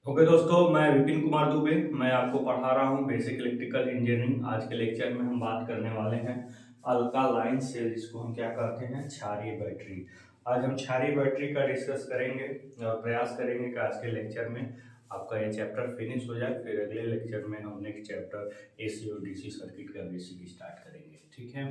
Okay दोस्तों, मैं विपिन कुमार दुबे। मैं आपको पढ़ा रहा हूँ बेसिक इलेक्ट्रिकल इंजीनियरिंग। आज के लेक्चर में हम बात करने वाले हैं अल्कालाइन सेल, जिसको हम क्या कहते हैं, क्षारीय बैटरी। आज हम क्षारीय बैटरी का डिस्कस करेंगे और प्रयास करेंगे कि आज के लेक्चर में आपका ये चैप्टर फिनिश हो जाए। फिर अगले लेक्चर में हम नेक्स्ट चैप्टर एसी और डीसी सर्किट का बेसिक स्टार्ट करेंगे। ठीक है,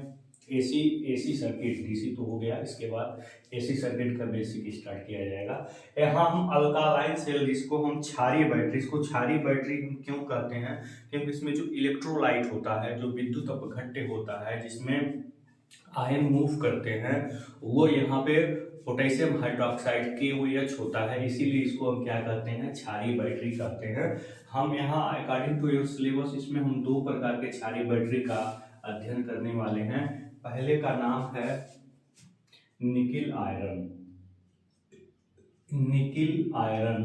एसी एसी सर्किट, डीसी तो हो गया, इसके बाद एसी सर्किट का बेसिक स्टार्ट किया जाएगा। यहाँ हम अल्कालाइन सेल, जिसको हम क्षारीय बैटरी, इसको क्षारीय बैटरी हम क्यों कहते हैं, क्योंकि इसमें जो इलेक्ट्रोलाइट होता है, जो विद्युत अपघट्य होता है, जिसमें आयन मूव करते हैं, वो यहाँ पे पोटेशियम हाइड्रोक्साइड KOH होता है। इसीलिए इसको हम क्या कहते हैं, क्षारीय बैटरी कहते हैं। हम यहाँ अकॉर्डिंग टू योर सिलेबस, इसमें हम दो प्रकार के क्षारीय बैटरी का अध्ययन करने वाले हैं। पहले का नाम है nickel iron, nickel iron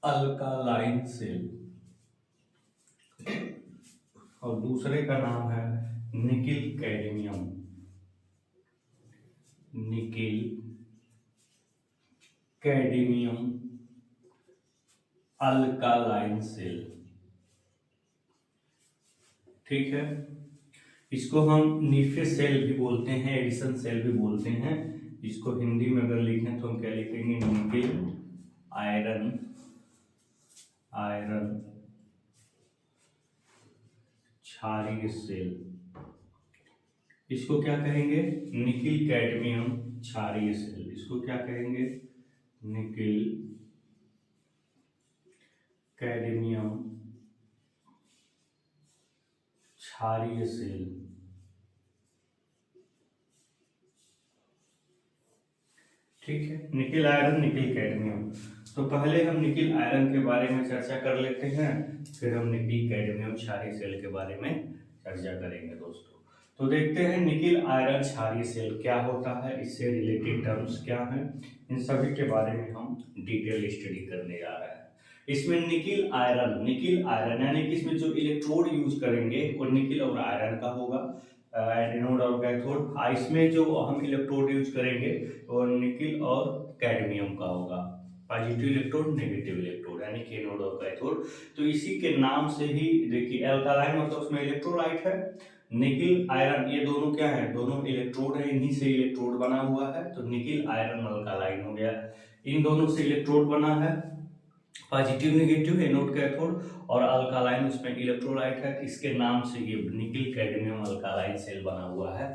alkaline cell, और दूसरे का नाम है nickel cadmium, nickel cadmium alkaline cell. ठीक है, इसको हम नीफे सेल भी बोलते हैं, एडिशन सेल भी बोलते हैं। इसको हिंदी में अगर लिखें तो हम क्या लिखेंगे, निकिल आयरन आयरन क्षारीय सेल। इसको क्या कहेंगे, निकिल कैडमियम क्षारीय सेल। इसको क्या कहेंगे, निकिल कैडमियम क्षारीय सेल। ठीक है, निकिल आयरन, निकिल कैडमियम। तो पहले हम निकिल आयरन के बारे में चर्चा कर लेते हैं, फिर हम निकिल कैडमियम क्षारीय सेल के बारे में चर्चा करेंगे दोस्तों। तो देखते हैं निकिल आयरन क्षारीय सेल क्या होता है, इससे रिलेटेड टर्म्स क्या हैं, इन सभी के बारे में हम डिटेल स्टडी करने जा रहे हैं। इसमें निकिल आयरन यानी कि इसमें जो इलेक्ट्रोड यूज करेंगे वो निकिल और आयरन का होगा, एनोड और कैथोड। इसमें जो हम इलेक्ट्रोड यूज करेंगे वो निकिल और कैडमियम का होगा, पॉजिटिव इलेक्ट्रोड, नेगेटिव इलेक्ट्रोड, यानी कि एनोड और कैथोड। तो इसी के नाम से ही देखिए, अल्कालाइन मतलब उसमें इलेक्ट्रोलाइट है, निकिल आयरन, ये दोनों क्या है, दोनों इलेक्ट्रोड है, इन्हीं से इलेक्ट्रोड बना हुआ है, तो निकिल आयरन अल्कालाइन हो गया। इन दोनों से इलेक्ट्रोड बना है, पॉजिटिव नेगेटिव, एनोड कैथोड, और अल्कालाइन उसमें इलेक्ट्रोलाइट है, इसके नाम से ये निकिल कैडमियम अल्कालाइन सेल बना हुआ है।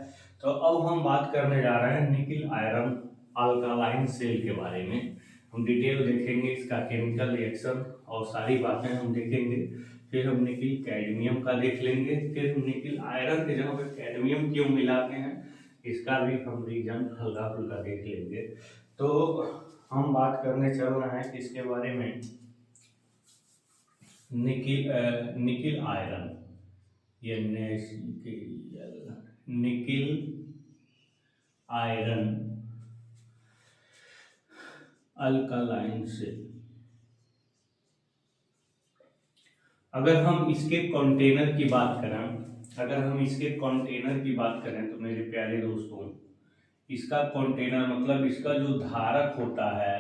तो अब हम बात करने जा रहे हैं निकिल आयरन अल्कालाइन सेल के बारे में। हम डिटेल देखेंगे, इसका केमिकल रिएक्शन और सारी बातें हम देखेंगे। फिर हम निकिल कैडमियम का देख लेंगे, फिर हम निकिल आयरन के जगह पे कैडमियम क्यों मिलाते हैं, इसका भी हम रीजन हल्का फुल्का देख लेंगे। तो हम बात करने चल रहे हैं इसके बारे में, निकिल आयरन, ये निकिल आयरन अल्कालाइन सेल। अगर हम इसके कंटेनर की बात करें, तो मेरे प्यारे दोस्तों, इसका कंटेनर मतलब इसका जो धारक होता है,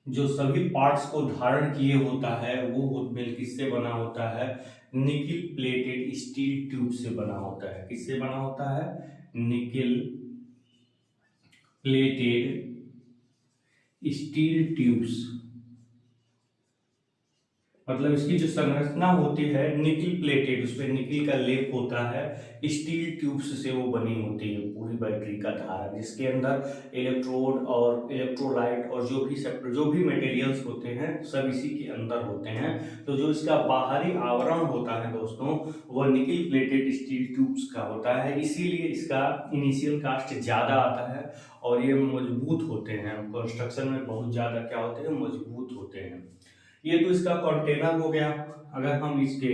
जो सभी पार्ट्स को धारण किए होता है, वो मिल किससे बना होता है, निकिल प्लेटेड स्टील ट्यूब से बना होता है। किससे बना होता है, निकिल प्लेटेड स्टील ट्यूब्स, मतलब इसकी जो संरचना होती है निकिल प्लेटेड, उसमें निकिल का लेप होता है, स्टील ट्यूब्स से वो बनी होती है पूरी बैटरी का धारक, जिसके अंदर इलेक्ट्रोड और इलेक्ट्रोलाइट और जो भी मटेरियल्स होते हैं सब इसी के अंदर होते हैं। तो जो इसका बाहरी आवरण होता है दोस्तों, वह निकिल प्लेटेड स्टील ट्यूब्स का होता है, इसीलिए इसका इनिशियल कास्ट ज़्यादा आता है और ये मजबूत होते हैं, कंस्ट्रक्शन में बहुत ज़्यादा क्या होते हैं, मजबूत होते हैं। ये तो इसका कंटेनर हो गया। अगर हम इसके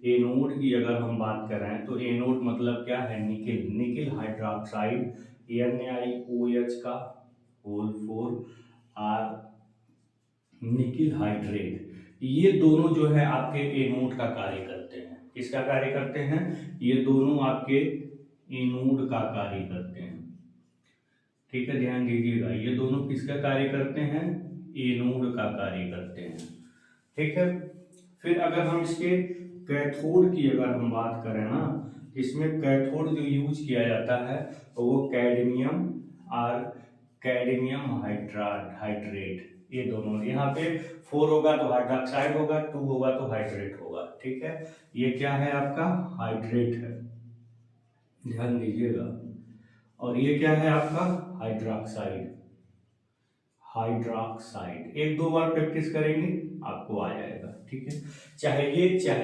एनोड की अगर हम बात करें, तो एनोड मतलब क्या है, निकिल हाइड्रोक्साइड, NaOH का होल 4 आर निकिल हाइड्रेट, ये दोनों जो है आपके एनोड का कार्य करते हैं। किसका कार्य करते हैं, ये दोनों आपके एनोड का कार्य करते हैं। ठीक है, ध्यान दीजिएगा, ये दोनों किसका कार्य करते हैं, एनोड का कार्य करते हैं। ठीक है, फिर अगर हम इसके कैथोड की अगर हम बात करें ना, इसमें कैथोड जो यूज किया जाता है वो कैडमियम और कैडमियम हाइड्रेट, ये दोनों, यहाँ पे 4 होगा तो हाइड्रोक्साइड होगा, 2 होगा तो हाइड्रेट होगा। ठीक है, ये क्या है आपका हाइड्रेट है, ध्यान दीजिएगा, और ये क्या है आपका हाइड्रोक्साइड। हाइड्रोक्साइड एक दो बार प्रैक्टिस करेंगे आपको आ जाएगा। ठीक है, चाहे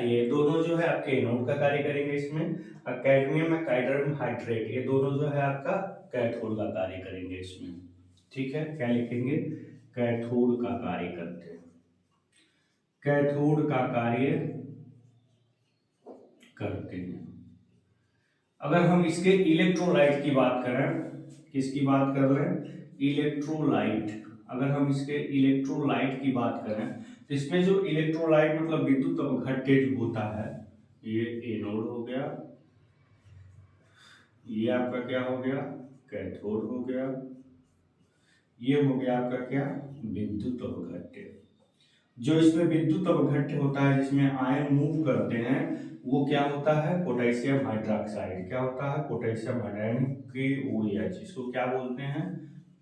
ये दोनों जो है आपके एनोड का कार्य करेंगे इसमें, और कैडमियम और कैडमियम हाइड्रेट ये दोनों जो है आपका कैथोड का कार्य करेंगे इसमें। ठीक है, क्या लिखेंगे, कैथोड का कार्य करते हैं, कैथोड का कार्य करते हैं। अगर हम इसके इलेक्ट्रोलाइट की बात करें, किसकी बात कर रहे हैं, इलेक्ट्रोलाइट, अगर हम इसके इलेक्ट्रोलाइट की बात करें तो इसमें जो इलेक्ट्रोलाइट मतलब विद्युत अपघट्य जो होता है, ये एनोड हो गया, ये आपका क्या हो गया, कैथोड हो गया, ये हो गया आपका क्या, विद्युत अपघट्य। जो इसमें विद्युत अपघट्य होता है जिसमें आयन मूव करते हैं वो क्या होता है, पोटेशियम हाइड्रोक्साइड। क्या होता है, पोटेशियम हाइड्रोक्साइड, KOH, इसको क्या बोलते हैं,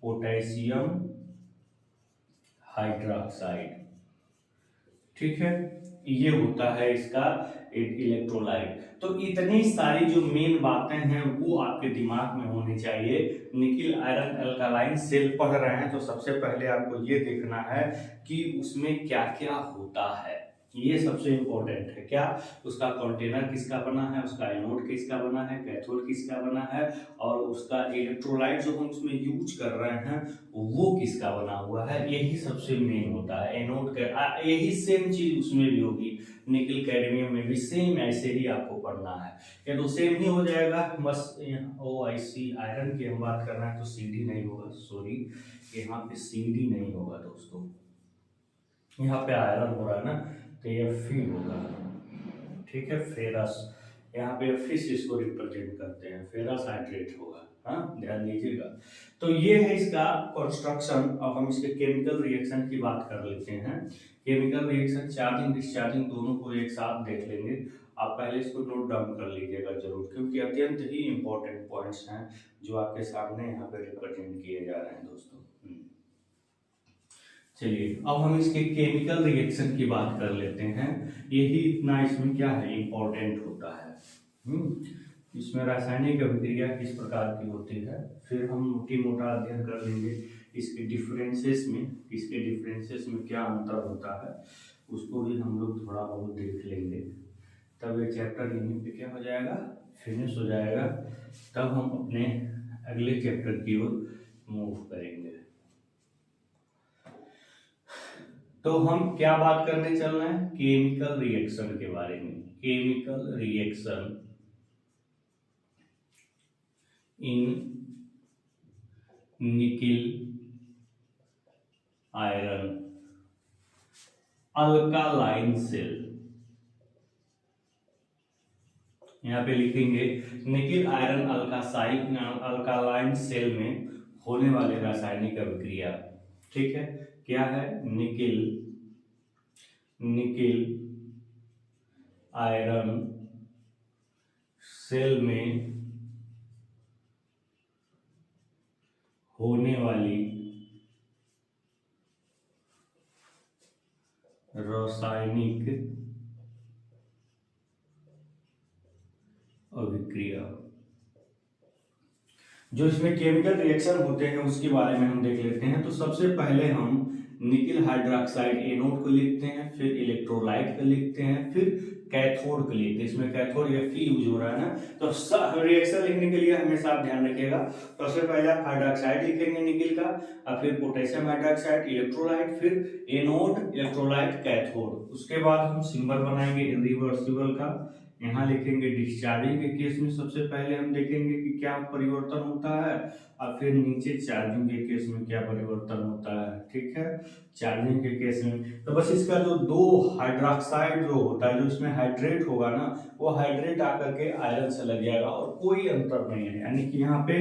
पोटेशियम हाइड्रोक्साइड। ठीक है, ये होता है इसका एक इलेक्ट्रोलाइट। तो इतनी सारी जो मेन बातें हैं वो आपके दिमाग में होनी चाहिए। निकिल आयरन अल्कालाइन सेल पढ़ रहे हैं तो सबसे पहले आपको ये देखना है कि उसमें क्या क्या होता है, ये सबसे इम्पोर्टेंट है। क्या, उसका कंटेनर किसका बना है, उसका एनोड किसका बना है, कैथोड किसका बना है, और उसका इलेक्ट्रोलाइट जो हम उसमें यूज कर रहे हैं वो किसका बना हुआ है, यही सबसे मेन होता है। एनोड का यही सेम चीज उसमें भी होगी, निकिल कैडमियम में भी सेम ऐसे ही आपको पढ़ना है। या तो सेम ही हो जाएगा, बस OIC आयरन की हम बात कर रहे हैं तो CD नहीं होगा, सॉरी, यहाँ पे CD नहीं होगा दोस्तों, यहाँ पे आयरन हो रहा है ना तो ये Fe होगा। ठीक है, फेरस, यहाँ पे फिश इसको रिप्रेजेंट करते हैं, फेरस हाइड्रेट होगा। हाँ, ध्यान दीजिएगा। तो ये है इसका कंस्ट्रक्शन। अब हम इसके केमिकल रिएक्शन की बात कर लेते हैं। केमिकल रिएक्शन चार्जिंग डिस्चार्जिंग दोनों को एक साथ देख लेंगे। आप पहले इसको नोट डाउन कर लीजिएगा जरूर, क्योंकि अत्यंत ही इंपॉर्टेंट पॉइंट्स हैं जो आपके सामने यहाँ पे रिप्रेजेंट किए जा रहे हैं दोस्तों। चलिए, अब हम इसके केमिकल रिएक्शन की बात कर लेते हैं। यही इतना इसमें क्या है, इंपॉर्टेंट होता है। इसमें रासायनिक अभिक्रिया किस प्रकार की होती है, फिर हम मोटी मोटा अध्ययन कर लेंगे इसके डिफरेंसेस में, इसके डिफरेंसेस में क्या अंतर होता है उसको भी हम लोग थोड़ा बहुत देख लेंगे। तब ये चैप्टर यहीं पे क्या हो जाएगा, फिनिश हो जाएगा। तब हम अपने अगले चैप्टर की ओर मूव करेंगे। तो हम क्या बात करने चल रहे हैं, केमिकल रिएक्शन के बारे में। Chemical reaction in nickel iron alkaline cell, यहाँ पे लिखेंगे निकिल आयरन अल्कालाइन सेल में होने वाले रासायनिक अभिक्रिया। ठीक है, क्या है, निकिल आयरन सेल में होने वाली रासायनिक अभिक्रिया। जो इसमें केमिकल रिएक्शन होते हैं उसके बारे में हम देख लेते हैं। तो सबसे पहले हम निकिल हाइड्रोक्साइड एनोड को लिखते हैं, फिर इलेक्ट्रोलाइट को लिखते हैं, फिर कैथोड को लिखते हैं। इसमें कैथोड या Fe यूज हो रहा है ना, तो रिएक्शन लिखने के लिए हमेशा आप ध्यान रखिएगा। सबसे पहले आप हाइड्रोक्साइड लिखेंगे निकिल का, और फिर पोटेशियम हाइड्रोक्साइड, इलेक्ट्रोलाइट, फिर एनोड, इलेक्ट्रोलाइट, कैथोड। उसके बाद हम सिंबल बनाएंगे इरिवर्सिबल का, यहाँ लिखेंगे डिस्चार्जिंग के केस में सबसे पहले हम देखेंगे कि क्या परिवर्तन होता है, और फिर नीचे चार्जिंग के केस में क्या परिवर्तन होता है। ठीक है, चार्जिंग के केस में तो बस इसका जो दो हाइड्रोक्साइड जो होता है, जो इसमें हाइड्रेट होगा ना, वो हाइड्रेट आकर के आयरन से लग जाएगा और कोई अंतर नहीं है, यानी कि यहाँ पे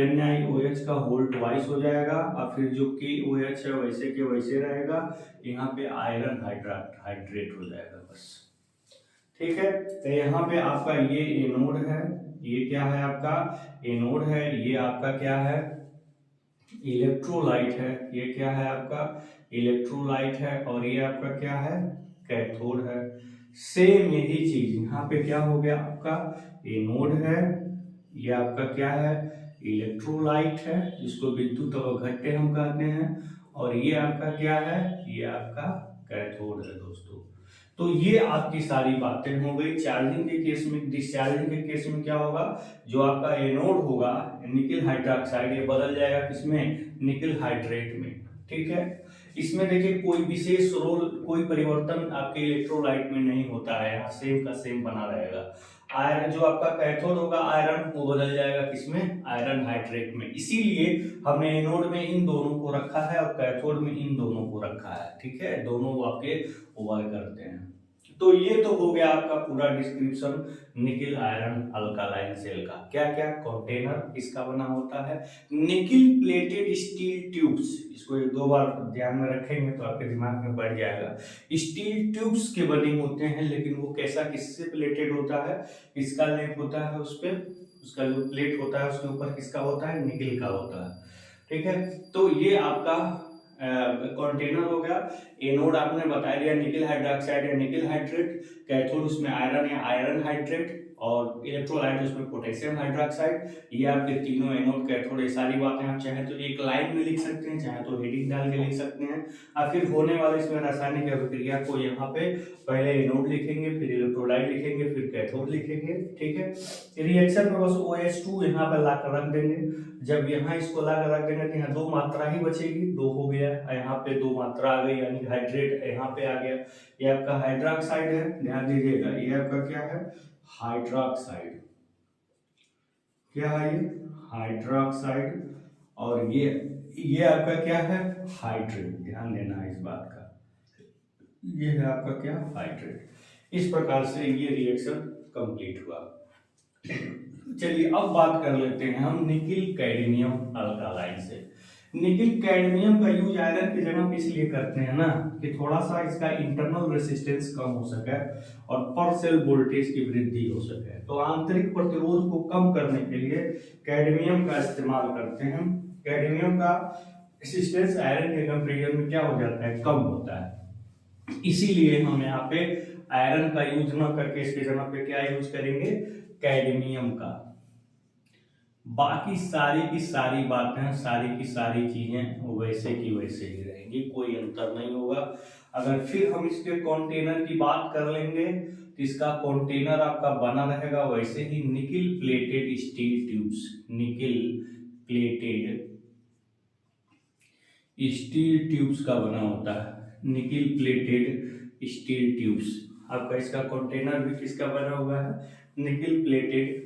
NiOH का होल ट्वाइस हो जाएगा और फिर जो KOH है वैसे के वैसे रहेगा, यहाँ पे आयरन हाइड्रेट हो जाएगा बस। ठीक है, तो यहाँ पे आपका ये एनोड है, ये क्या है आपका एनोड है, ये आपका क्या है इलेक्ट्रोलाइट है, ये क्या है आपका इलेक्ट्रोलाइट है, और ये आपका क्या है कैथोड है। सेम यही चीज यहाँ पे क्या हो गया आपका एनोड है, ये आपका क्या है इलेक्ट्रोलाइट है, जिसको विद्युत अवघट्य हम कहते हैं, और ये आपका क्या है ये आपका कैथोड है दोस्तों। तो ये आपकी सारी बातें हो गई। चार्जिंग के केस में, डिस्चार्जिंग के केस में क्या होगा, जो आपका एनोड होगा निकल हाइड्रोक्साइड, ये बदल जाएगा किसमें निकल हाइड्रेट में। ठीक है, इसमें देखिए कोई विशेष रोल, कोई परिवर्तन आपके इलेक्ट्रोलाइट में नहीं होता है, यहाँ सेम का सेम बना रहेगा। आयरन जो आपका कैथोड होगा आयरन, वो बदल जाएगा किसमें आयरन हाइड्रेट में, इसीलिए हमने एनोड में इन दोनों को रखा है और कैथोड में इन दोनों को रखा है। ठीक है, दोनों आपके वर्क करते हैं। तो ये तो हो गया आपका पूरा description nickel iron alkaline cell का। क्या क्या कंटेनर किसका बना होता है, निकिल प्लेटेड स्टील ट्यूब्स, इसको एक दो बार ध्यान में रखेंगे तो आपके दिमाग में बढ़ जाएगा। स्टील ट्यूब्स के बने होते हैं, लेकिन वो कैसा किससे प्लेटेड होता है, किसका लेप होता है उस पर, उसका जो प्लेट होता है उसके ऊपर किसका होता है निकिल का होता है। ठीक है, तो ये आपका कंटेनर हो गया। एनोड आपने बता दिया निकल हाइड्रोक्साइड या निकल हाइड्रेट, कैथोड उसमें आयरन या आयरन हाइड्रेट, और इलेक्ट्रोलाइट उसमें पोटेशियम हाइड्रोक्साइड। ये आपके तीनों एनोड कैथोड, ये सारी बातें आप चाहे तो एक लाइन में लिख सकते हैं, चाहे तो हेडिंग डाल के लिख सकते हैं। और फिर होने वाले इसमें रासायनिक अभिक्रिया को यहाँ पे पहले एनोड लिखेंगे, फिर इलेक्ट्रोलाइट लिखेंगे, फिर कैथोड लिखेंगे। ठीक है, रिएक्शन में बस OH2 यहाँ पे ला कर रख देंगे। जब यहाँ इसको ला कर रख देंगे तो यहाँ दो मात्रा ही बचेगी, दो हो गया, यहाँ पे दो मात्रा आ गई, यानी हाइड्रेट यहाँ पे आ गया। ये आपका हाइड्रोक्साइड है, ध्यान दीजिएगा, ये आपका क्या है हाइड्रोक्साइड, क्या है ये हाइड्रोक्साइड, और ये आपका क्या है हाइड्रेट, ध्यान देना है इस बात का, ये है आपका क्या हाइड्रेट। इस प्रकार से ये रिएक्शन कंप्लीट हुआ। चलिए अब बात कर लेते हैं हम निकिल कैडमियम अल्कालाइन से। निकिल कैडमियम का यूज आयरन की जगह पे इसलिए करते हैं ना कि थोड़ा सा इसका इंटरनल रेसिस्टेंस कम हो सके और पर सेल वोल्टेज की वृद्धि हो सके। तो आंतरिक प्रतिरोध को कम करने के लिए कैडमियम का इस्तेमाल करते हैं। कैडमियम का रेसिस्टेंस आयरन के कंपैरिजन में क्या हो जाता है कम होता है, इसीलिए हम यहाँ पे आयरन का यूज न करके इसके जगह पे क्या यूज करेंगे कैडमियम का। बाकी सारी की सारी बातें, सारी की सारी चीजें वैसे की वैसे ही रहेंगी, कोई अंतर नहीं होगा। अगर फिर हम इसके कंटेनर की बात कर लेंगे तो इसका कंटेनर आपका बना रहेगा वैसे ही nickel plated steel tubes, nickel plated steel tubes का बना होता है, निकिल प्लेटेड स्टील ट्यूब्स। आपका इसका कंटेनर भी किसका बना हुआ है निकिल प्लेटेड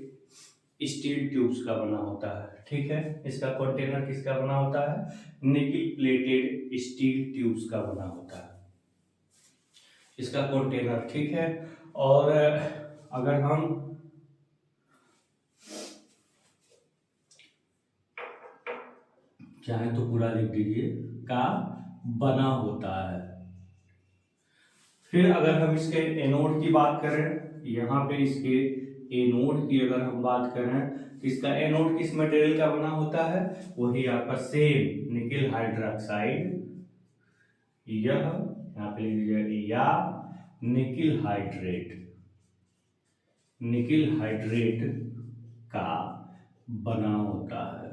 स्टील ट्यूब्स का बना होता है। ठीक है, इसका कंटेनर किसका बना होता है निकिल प्लेटेड स्टील ट्यूब्स का बना होता है इसका कंटेनर। ठीक है, और अगर हम चाहे तो पूरा लिख दीजिए का बना होता है। फिर अगर हम इसके एनोड की बात करें, यहाँ पे इसके एनोड की अगर हम बात करें तो इसका एनोड किस मटेरियल का बना होता है, वही आपका सेम निकिल हाइड्रोक्साइड, यह यहाँ पे लिख दीजिए या निकिल हाइड्रेट, निकिल हाइड्रेट का बना होता है।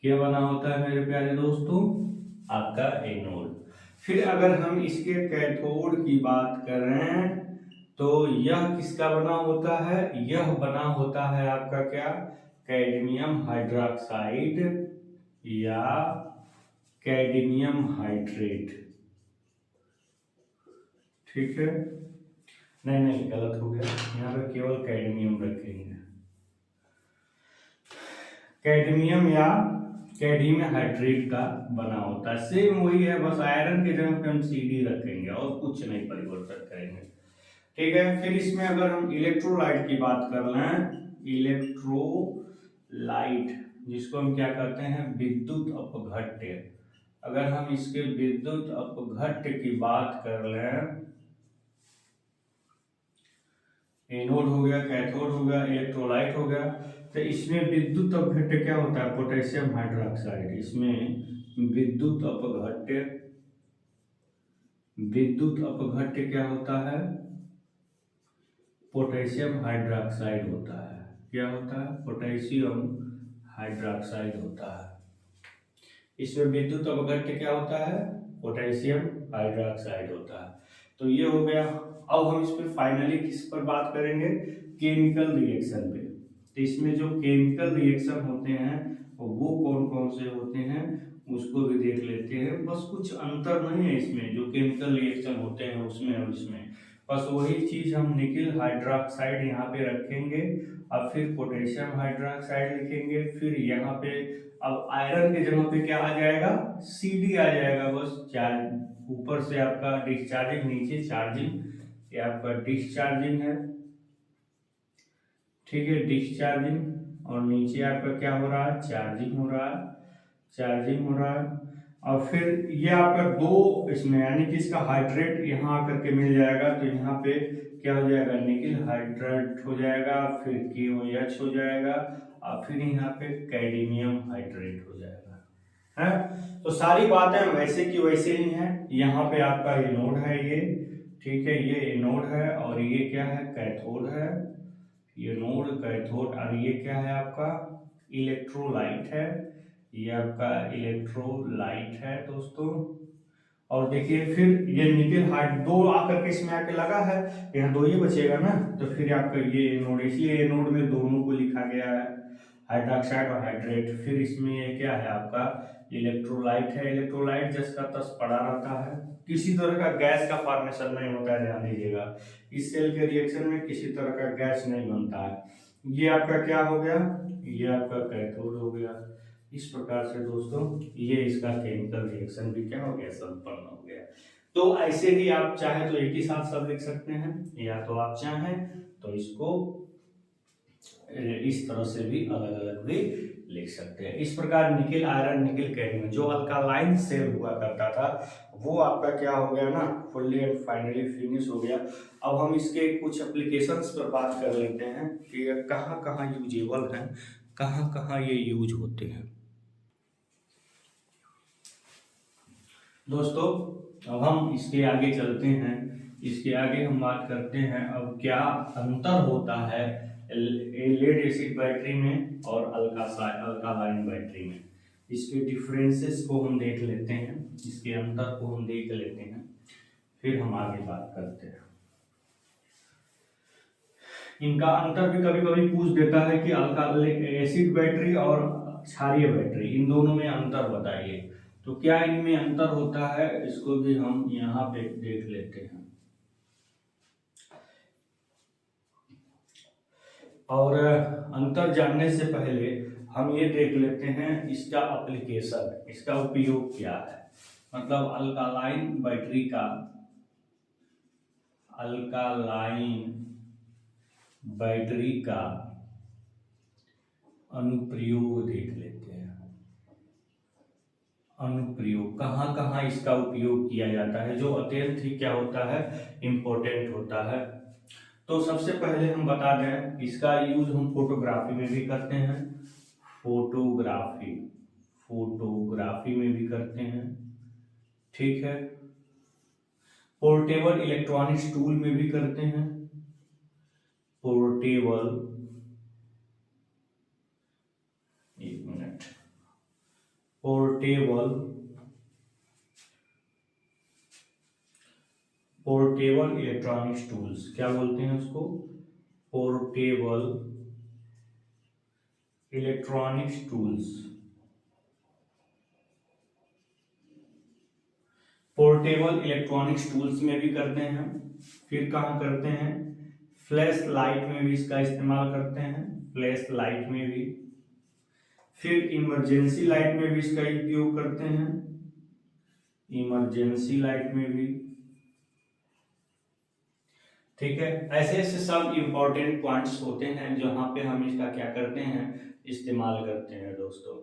क्या बना होता है मेरे प्यारे दोस्तों आपका एनोड। फिर अगर हम इसके कैथोड की बात करें तो यह किसका बना होता है, यह बना होता है आपका क्या कैडमियम हाइड्रोक्साइड या कैडमियम हाइड्रेट। ठीक है, नहीं नहीं, गलत हो गया, यहाँ पे केवल कैडमियम रखेंगे। कैडमियम या कैडमियम हाइड्रेट का बना होता है, सेम वही है, बस आयरन के जगह पे हम Cd रखेंगे और कुछ नहीं परिवर्तन करेंगे। ठीक है, फिर इसमें अगर हम इलेक्ट्रोलाइट की बात कर लें, इलेक्ट्रोलाइट जिसको हम क्या कहते हैं, विद्युत अपघट्य। अगर हम इसके विद्युत अपघट्य की बात कर लें, एनोड हो गया, कैथोड हो गया, इलेक्ट्रोलाइट हो गया, तो इसमें विद्युत अपघट्य क्या होता है, पोटेशियम हाइड्रोक्साइड। इसमें विद्युत अपघट्य, विद्युत अपघट्य क्या होता है, पोटेशियम हाइड्रोक्साइड होता है। क्या होता है, पोटेशियम हाइड्रोक्साइड होता है। इसमें विद्युत अपघट्य क्या होता है, पोटेशियम हाइड्रोक्साइड होता है। तो ये हो गया। अब हम इस पर फाइनली किस पर बात करेंगे, केमिकल रिएक्शन पे। तो इसमें जो केमिकल रिएक्शन होते हैं वो कौन कौन से होते हैं उसको भी देख लेते हैं। बस कुछ अंतर नहीं है इसमें, जो केमिकल रिएक्शन होते हैं उसमें और इसमें, बस वही चीज हम निकिल हाइड्रोक्साइड यहाँ पे रखेंगे, अब फिर पोटेशियम हाइड्रोक्साइड लिखेंगे, फिर यहाँ पे अब आयरन के जगह पे क्या आ जाएगा, Cd आ जाएगा। बस चार्ज ऊपर से आपका डिस्चार्जिंग, नीचे चार्जिंग, ये आपका डिस्चार्जिंग है। ठीक है, डिस्चार्जिंग, और नीचे आपका क्या हो रहा है, चार्जिंग हो रहा है, चार्जिंग हो रहा है। और फिर ये आपका दो इसमें, यानी कि इसका हाइड्रेट यहाँ आकर के मिल जाएगा, तो यहाँ पे क्या हो जाएगा, निकिल हाइड्रेट हो जाएगा, फिर KOH हो जाएगा, और फिर यहाँ पे कैडमियम हाइड्रेट हो जाएगा। है, तो सारी बातें वैसे की वैसे ही हैं। यहाँ पे आपका एनोड है ये, ठीक है, ये एनोड है, और ये क्या है, कैथोड है, ये नोड कैथोड, और ये क्या है आपका इलेक्ट्रोलाइट है, ये आपका इलेक्ट्रोलाइट है दोस्तों। और देखिए फिर ये निकिल हाइड दो आकर के इसमें आके लगा है, यहाँ दो ही बचेगा ना, तो फिर आपका ये एनोड, इसलिए एनोड में दोनों को लिखा गया है, हाइड्रोक्साइड और हाइड्रेट। फिर इसमें ये क्या है आपका इलेक्ट्रोलाइट है, इलेक्ट्रोलाइट जिसका तस पड़ा रहता है, किसी तरह का गैस का फॉर्मेशन नहीं होता है, ध्यान दीजिएगा, इस सेल के रिएक्शन में किसी तरह का गैस नहीं बनता है। ये आपका क्या हो गया, ये आपका कैथोड हो गया। इस प्रकार से दोस्तों ये इसका केमिकल रिएक्शन भी क्या हो गया, संपन्न हो गया। तो ऐसे ही आप चाहे तो एक ही साथ सब लिख सकते हैं, या तो आप चाहें तो इसको इस तरह से भी अलग अलग भी लिख सकते हैं। इस प्रकार निकिल आयरन निकिल कैडमियम जो अल्कालाइन सेल हुआ करता था वो आपका क्या हो गया ना, फुल्ली एंड फाइनली फिनिश हो गया। अब हम इसके कुछ एप्लीकेशंस पर बात कर लेते हैं कि कहाँ कहाँ यूजेबल हैं, कहाँ कहाँ ये यूज होते हैं। दोस्तों अब हम इसके आगे चलते हैं, इसके आगे हम बात करते हैं अब क्या अंतर होता है लेड एसिड बैटरी में और अल्कालाइन बैटरी में। इसके डिफरेंसेस को हम देख लेते हैं, इसके अंतर को हम देख लेते हैं, फिर हम आगे बात करते हैं। इनका अंतर भी कभी कभी पूछ देता है कि अल्कालाइन एसिड बैटरी और क्षारीय बैटरी, इन दोनों में अंतर बताइए। तो क्या इनमें अंतर होता है इसको भी हम यहाँ पे देख लेते हैं। और अंतर जानने से पहले हम ये देख लेते हैं इसका एप्लीकेशन, इसका उपयोग क्या है। मतलब अल्कालाइन बैटरी का, अल्कालाइन बैटरी का अनुप्रयोग देख लेते हैं। अनुप्रयोग कहाँ कहाँ इसका उपयोग किया जाता है, जो अत्यंत ही क्या होता है, इम्पोर्टेंट होता है। तो सबसे पहले हम बता दें इसका यूज हम फोटोग्राफी में भी करते हैं, फोटोग्राफी, फोटोग्राफी में भी करते हैं, ठीक है। पोर्टेबल इलेक्ट्रॉनिक्स टूल में भी करते हैं, पोर्टेबल, एक minute, portable, portable electronics tools क्या बोलते हैं उसको, portable electronics tools. Portable electronics tools में भी करते हैं। फिर कहाँ करते हैं, फ्लैश लाइट में भी इसका इस्तेमाल करते हैं, फ्लैश लाइट में भी। फिर इमरजेंसी लाइट में भी इसका उपयोग करते हैं, इमरजेंसी लाइट में भी। ठीक है, ऐसे ऐसे सब इंपॉर्टेंट पॉइंट्स होते हैं जहां पे हम इसका क्या करते हैं, इस्तेमाल करते हैं दोस्तों।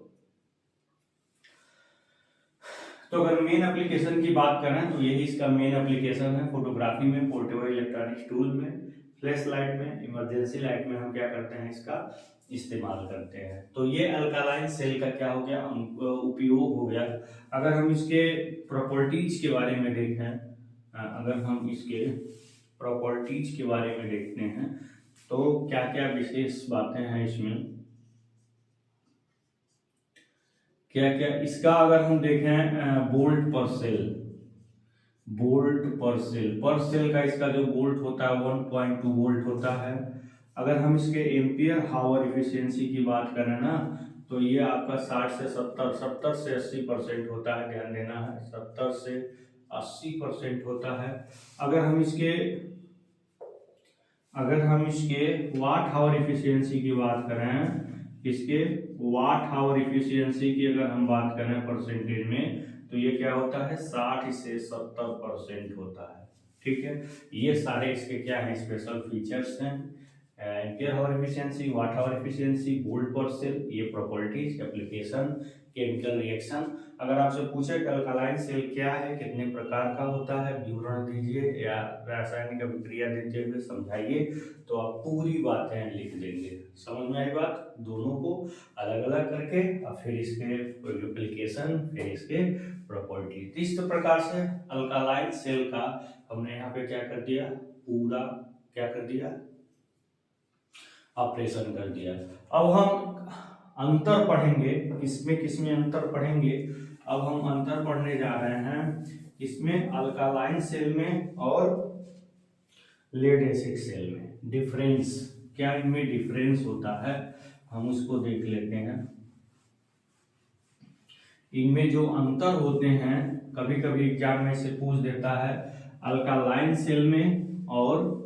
तो अगर मेन एप्लीकेशन की बात करें तो यही इसका मेन एप्लीकेशन है, फोटोग्राफी में, पोर्टेबल इलेक्ट्रॉनिक्स टूल में, फ्लैश लाइट में, इमरजेंसी लाइट में हम क्या करते हैं, इसका इस्तेमाल करते हैं। तो ये अल्कालाइन सेल का क्या हो गया, उपयोग हो गया। अगर हम इसके प्रॉपर्टीज के बारे में देखें, अगर हम इसके प्रॉपर्टीज के बारे में देखते हैं तो क्या क्या विशेष बातें हैं इसमें, क्या क्या इसका अगर हम देखें, बोल्ट पर सेल, बोल्ट पर सेल का इसका जो बोल्ट होता है 1.2 वोल्ट होता है। अगर हम इसके एम्पियर हावर इफिशियंसी की बात करें ना, तो ये आपका 60 से 70 से 80% होता है, ध्यान देना है, 70 से 80% होता है। अगर हम इसके वाट हावर इफिशियंसी की बात करें, इसके वाट हावर इफिशियंसी की अगर हम बात करें परसेंटेज में, तो ये क्या होता है, 60 से 70% होता है। ठीक है, ये सारे इसके क्या है, स्पेशल फीचर्स हैं। एम्पियर हावर इफिशियंसी, वाट हावर इफिशियंसी, वोल्ट पर सेल, ये प्रॉपर्टीज, एप्लीकेशन, केमिकल रिएक्शन। अगर आपसे पूछे कि अल्कालाइन सेल क्या है, कितने प्रकार का होता है, विवरण दीजिए या रासायनिक अभिक्रिया देते हुए समझाइए, तो आप पूरी बातें लिख देंगे। समझ में आई बात, दोनों को अलग अलग करके और फिर इसके एप्लीकेशन, फिर इसके प्रॉपर्टी। इस प्रकार से अल्कालाइन सेल का हमने यहाँ पे क्या कर दिया, पूरा क्या कर दिया, ऑपरेशन कर दिया। अब हम अंतर पढ़ेंगे, किसमें अंतर पढ़ेंगे। अब हम अंतर पढ़ने जा रहे हैं इसमें अल्कालाइन सेल में और लेड एसिड सेल में। डिफरेंस क्या, इनमें डिफरेंस होता है, हम उसको देख लेते हैं। इनमें जो अंतर होते हैं, कभी कभी एग्जाम में से पूछ देता है, अल्कालाइन सेल में और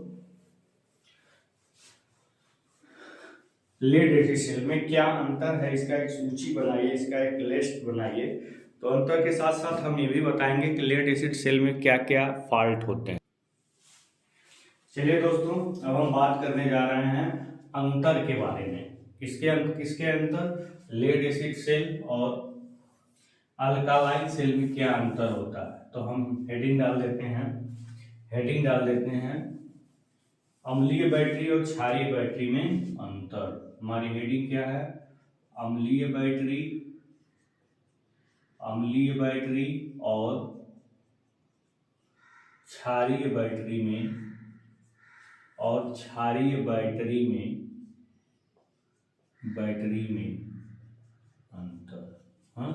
लेड एसिड सेल में क्या अंतर है, इसका एक सूची बनाइए, इसका एक लिस्ट बनाइए। तो अंतर के साथ साथ हम ये भी बताएंगे कि लेड एसिड सेल में क्या क्या फॉल्ट होते हैं। चलिए दोस्तों, अब हम बात करने जा रहे हैं अंतर के बारे में। किसके अंतर, लेड एसिड सेल और अल्कालाइन सेल में क्या अंतर होता है। तो हम हेडिंग डाल देते हैं, अम्लीय बैटरी और क्षारीय बैटरी में अंतर। हमारी हेडिंग क्या है, अम्लीय बैटरी और क्षारीय बैटरी में अंतर। हाँ,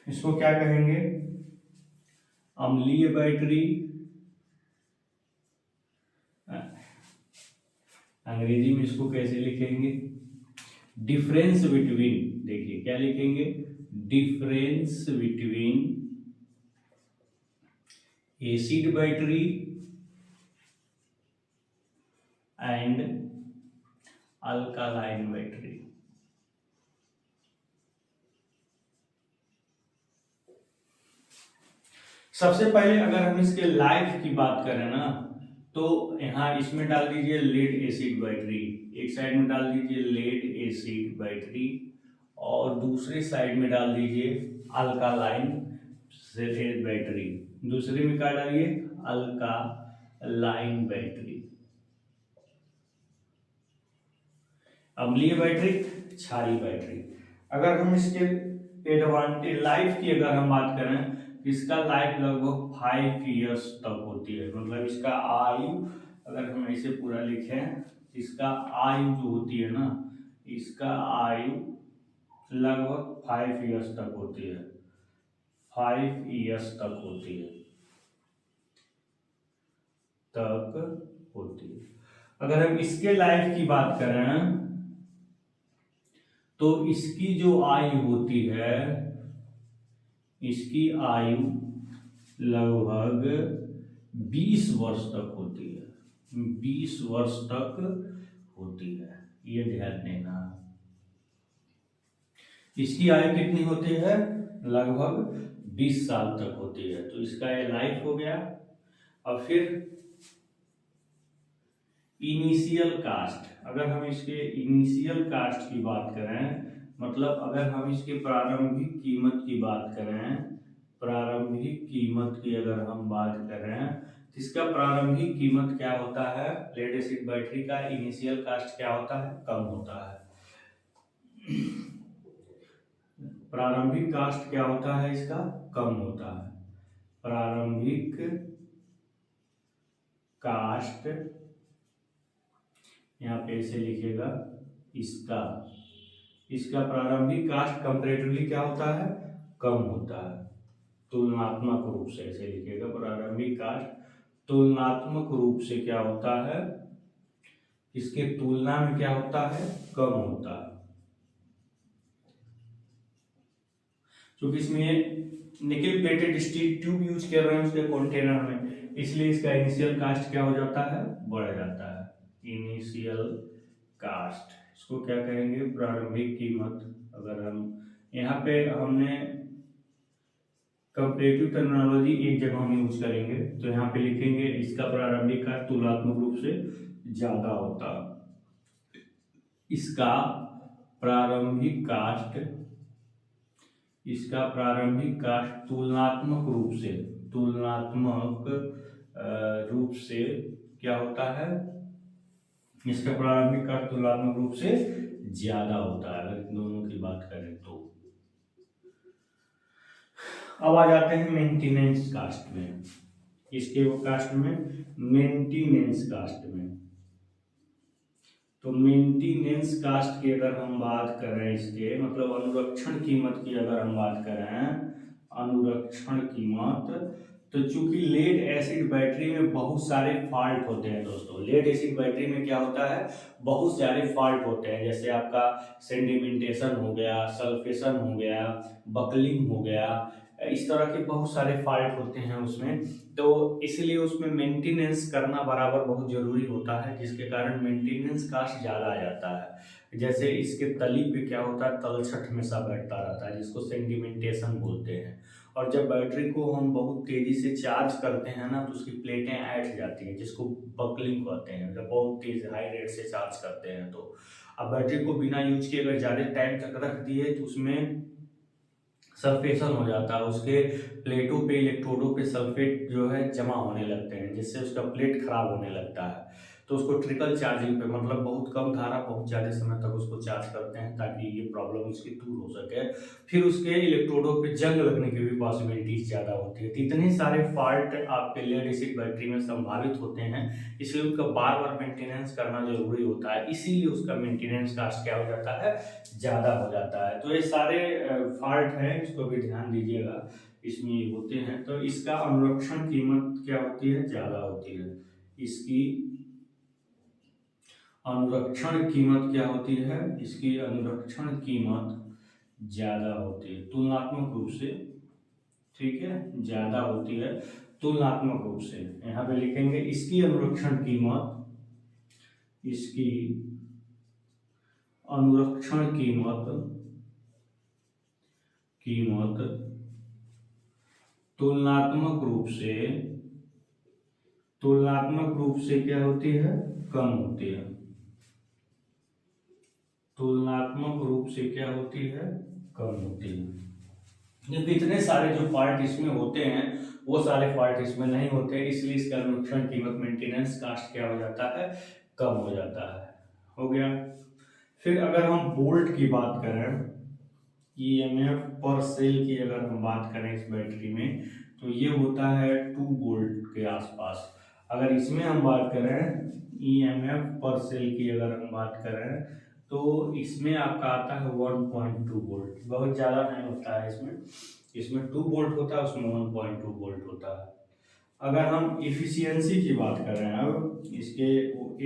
इसको क्या कहेंगे, अम्लीय बैटरी, अंग्रेजी में इसको कैसे लिखेंगे, डिफरेंस बिटवीन, देखिए क्या लिखेंगे, difference between acid battery and alkaline battery. सबसे पहले अगर हम इसके लाइफ की बात करें ना, तो यहाँ इसमें डाल दीजिए लेड एसिड बैटरी, एक साइड में डाल दीजिए लेड एसिड बैटरी और दूसरी साइड में डाल दीजिए अल्कालाइन बैटरी, दूसरी में क्या डालिए, अल्कालाइन बैटरी। अम्लीय बैटरी, क्षारीय बैटरी। अगर हम इसके एडवांटेज लाइफ की अगर हम बात करें, इसका लाइफ लगभग 5 इयर्स तक होती है, मतलब इसका आयु, अगर हम ऐसे पूरा लिखें, इसका आयु जो होती है ना, इसका आयु लगभग 5 इयर्स तक होती है, 5 इयर्स तक होती है। अगर हम इसके लाइफ की बात करें तो इसकी जो आयु होती है इसकी आयु लगभग 20 वर्ष तक होती है, 20 वर्ष तक होती है, ये ध्यान देना। इसकी आयु कितनी होती है? लगभग 20 साल तक होती है। तो इसका ये लाइफ हो गया। अब फिर इनिशियल कास्ट, अगर हम इसके इनिशियल कास्ट की बात करें, मतलब अगर हम इसके प्रारंभिक कीमत की बात करें, प्रारंभिक कीमत की अगर हम बात करें, तो इसका प्रारंभिक कीमत क्या होता है? लेड एसिड बैटरी का इनिशियल कास्ट क्या होता है? कम होता है। प्रारंभिक कास्ट क्या होता है इसका? कम होता है। प्रारंभिक कास्ट यहाँ पे ऐसे लिखिएगा, इसका प्रारंभिक कास्ट कंपैरेटिवली क्या होता है? कम होता है, तुलनात्मक रूप से। ऐसे लिखिएगा, प्रारंभिक कास्ट तुलनात्मक रूप से क्या होता है? इसके तुलना में क्या होता है? कम होता है। क्योंकि इसमें nickel plated steel tube use कर रहे हैं उसके कंटेनर में, इसलिए इसका इनिशियल कास्ट क्या हो जाता है? बढ़ जाता है। इनिशियल कास्ट, इसको क्या कहेंगे? प्रारंभिक कीमत। अगर हम यहाँ पे हमने कंपैरेटिव टर्मिनोलॉजी एक जगह हम यूज करेंगे, तो यहाँ पे लिखेंगे इसका प्रारंभिक कास्ट तुलनात्मक रूप से ज्यादा होता है। इसका प्रारंभिक कास्ट तुलनात्मक रूप से क्या होता है? इसका प्रारंभिक कास्ट तुलनात्मक रूप से ज्यादा होता है, अगर दोनों की बात करें तो। अब आ जाते हैं मेंटेनेंस कास्ट में। इसके वो कास्ट में मेंटेनेंस कास्ट में, तो मेंटेनेंस कास्ट की अगर हम बात करें, इसके मतलब अनुरक्षण कीमत की अगर हम बात करें, अनुरक्षण कीमत, तो चूंकि लेड एसिड बैटरी में बहुत सारे फॉल्ट होते हैं दोस्तों। लेड एसिड बैटरी में क्या होता है? बहुत सारे फॉल्ट होते हैं, जैसे आपका सेडिमेंटेशन हो गया, सल्फेशन हो गया, बकलिंग हो गया, इस तरह के बहुत सारे फॉल्ट होते हैं उसमें। तो इसलिए उसमें मेंटेनेंस करना बराबर बहुत जरूरी होता है, जिसके कारण मेंटेनेंस कास्ट ज़्यादा आ जाता है। जैसे इसके तली पे क्या होता है? तलछट में सा बैठता रहता है, जिसको सेडिमेंटेशन बोलते हैं। और जब बैटरी को हम बहुत तेजी से चार्ज करते हैं ना, तो उसकी प्लेटें ऐंठ जाती हैं, जिसको बकलिंग कहते हैं। जब बहुत तेज हाई रेट से चार्ज करते हैं तो अब बैटरी को बिना यूज किए अगर ज़्यादा टाइम तक रख दिए तो उसमें सल्फेशन हो जाता है, उसके प्लेटों पे, इलेक्ट्रोडों पे सल्फेट जो है जमा होने लगते हैं, जिससे उसका प्लेट खराब होने लगता है। तो उसको ट्रिकल चार्जिंग पे, मतलब बहुत कम धारा बहुत ज़्यादा समय तक उसको चार्ज करते हैं, ताकि ये प्रॉब्लम उसकी दूर हो सके। फिर उसके इलेक्ट्रोडों पे जंग लगने की भी पॉसिबिलिटीज ज़्यादा होती है। तो इतने सारे फॉल्ट आपके लेड एसिड बैटरी में संभावित होते हैं, इसलिए उसका बार बार मेंटेनेंस करना जरूरी होता है। इसीलिए उसका मेंटेनेंस कास्ट क्या हो जाता है? ज़्यादा हो जाता है। तो ये सारे फॉल्ट हैं, इसको भी ध्यान दीजिएगा, इसमें होते हैं। तो इसका अनुरक्षण कीमत क्या होती है? ज़्यादा होती है। इसकी अनुरक्षण कीमत क्या होती है? इसकी अनुरक्षण कीमत ज़्यादा होती है तुलनात्मक रूप से, ठीक है, ज़्यादा होती है तुलनात्मक रूप से। यहाँ पे लिखेंगे इसकी अनुरक्षण कीमत, इसकी अनुरक्षण कीमत तुलनात्मक रूप से क्या होती है? कम होती है। तुलनात्मक रूप से क्या होती है? कम होती है। क्योंकि इतने सारे जो पार्ट इसमें होते हैं वो सारे पार्ट इसमें नहीं होते, इसलिए इसका अनुरक्षण कीमत मेंटेनेंस कास्ट क्या हो जाता है? कम हो जाता है। हो गया। फिर अगर हम बोल्ट की बात करें, ईएमएफ पर सेल की अगर हम बात करें इस बैटरी में, तो ये होता है 2 वोल्ट के आसपास। अगर इसमें हम बात करें ईएमएफ पर सेल की अगर हम बात करें, तो इसमें आपका आता है 1.2 वोल्ट। बहुत ज़्यादा नहीं होता है इसमें 2 वोल्ट होता है, उसमें 1.2 वोल्ट होता है। अगर हम इफिशियंसी की बात करें, अब इसके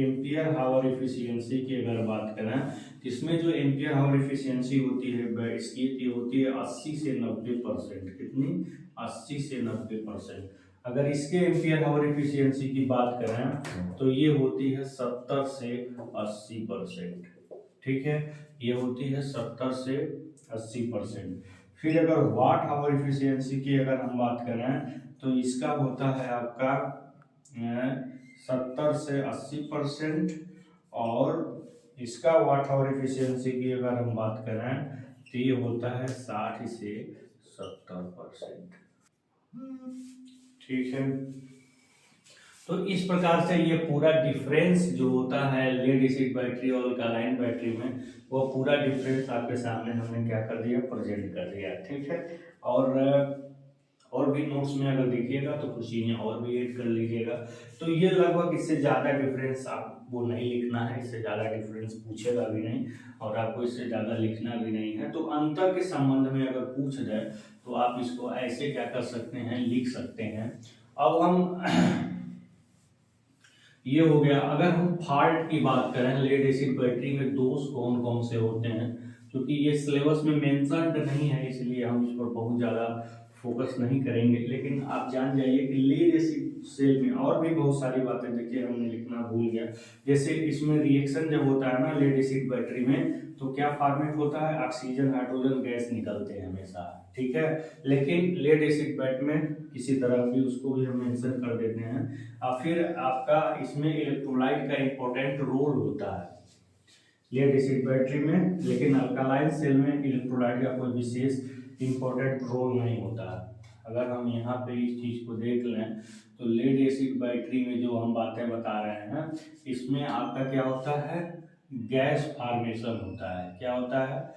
एम्पियर हावर इफिशियंसी की अगर बात करें, तो इसमें जो एम्पियर हावर इफिशियंसी होती है इसकी ये होती है 80 से 90%। कितनी? 80 से 90%। अगर इसके एम्पियर हावर इफिशियंसी की बात करें तो ये होती है 70 से 80%। ठीक है, ये होती है 70 से 80%। फिर अगर वाट आवर इफिशियंसी की अगर हम बात करें तो इसका होता है आपका 70 से 80%। और इसका वाट आवर इफिशियंसी की अगर हम बात करें तो ये होता है 60 से 70%। ठीक है, तो इस प्रकार से ये पूरा डिफरेंस जो होता है लेड एसिड बैटरी और अल्कालाइन बैटरी में, वो पूरा डिफरेंस आपके सामने हमने क्या कर दिया, प्रेजेंट कर दिया। ठीक है, और भी नोट्स में अगर देखिएगा तो कुछ चीज़ें और भी ऐड कर लीजिएगा। तो ये लगभग इससे ज़्यादा डिफरेंस आपको नहीं लिखना है, इससे ज़्यादा डिफरेंस पूछेगा भी नहीं और आपको इससे ज़्यादा लिखना भी नहीं है। तो अंतर के संबंध में अगर पूछ जाए तो आप इसको ऐसे क्या कर सकते हैं, लिख सकते हैं। अब हम ये हो गया। अगर हम फॉल्ट की बात करें लेड एसिड बैटरी में दोष कौन कौन से होते हैं, क्योंकि ये सिलेबस में मेंशन्ड नहीं है इसलिए हम इस पर बहुत ज़्यादा फोकस नहीं करेंगे, लेकिन आप जान जाइए कि लेड एसिड सेल में और भी बहुत सारी बातें, देखिए हमने लिखना भूल गया। जैसे इसमें रिएक्शन जब होता है ना लेड एसिड बैटरी में, तो क्या फॉर्मेट होता है, ऑक्सीजन हाइड्रोजन गैस निकलते हैं हमेशा। ठीक है, लेकिन लेड एसिड बैट में किसी तरह भी उसको भी हम मेंशन कर देते हैं। और फिर आपका इसमें इलेक्ट्रोलाइट का इंपॉर्टेंट रोल होता है लेड एसिड बैटरी में, लेकिन अल्कालाइन सेल में इलेक्ट्रोलाइट का कोई विशेष इंपॉर्टेंट रोल नहीं होता है। अगर हम यहाँ पे इस चीज को देख लें तो लेड एसिड बैटरी में जो हम बातें बता रहे हैं, इसमें आपका क्या होता है, गैस फॉर्मेशन होता है। क्या होता है,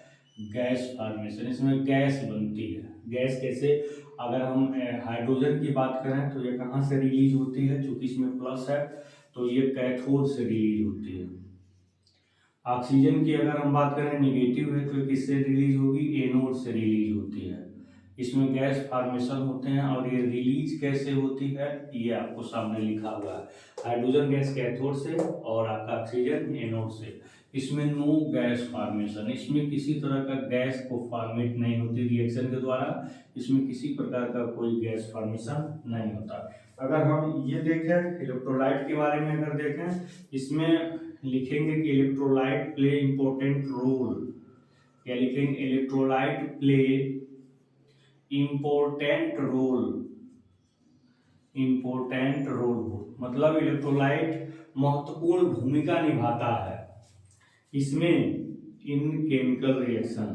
गैस फॉर्मेशन। इसमें गैस बनती है। गैस कैसे, अगर हम हाइड्रोजन की बात करें तो ये कहाँ से रिलीज होती है, चूंकि इसमें प्लस है तो ये कैथोड से रिलीज होती है। ऑक्सीजन की अगर हम बात करें निगेटिव है तो किससे रिलीज होगी, एनोड से रिलीज होती है। इसमें गैस फॉर्मेशन होते हैं और ये रिलीज कैसे होती है ये आपको सामने लिखा हुआ है। हाइड्रोजन गैस कैथोड से और आपका ऑक्सीजन एनोड से। इसमें नो गैस फॉर्मेशन, इसमें किसी तरह का गैस को फॉर्मेट नहीं होती रिएक्शन के द्वारा, इसमें किसी प्रकार का कोई गैस फॉर्मेशन नहीं होता। अगर हम ये देखें इलेक्ट्रोलाइट के बारे में, अगर देखें इसमें लिखेंगे कि इलेक्ट्रोलाइट प्ले इंपॉर्टेंट रोल। क्या लिखेंगे, electrolyte play important role. Important role मतलब इलेक्ट्रोलाइट महत्वपूर्ण भूमिका निभाता है इसमें in chemical reaction,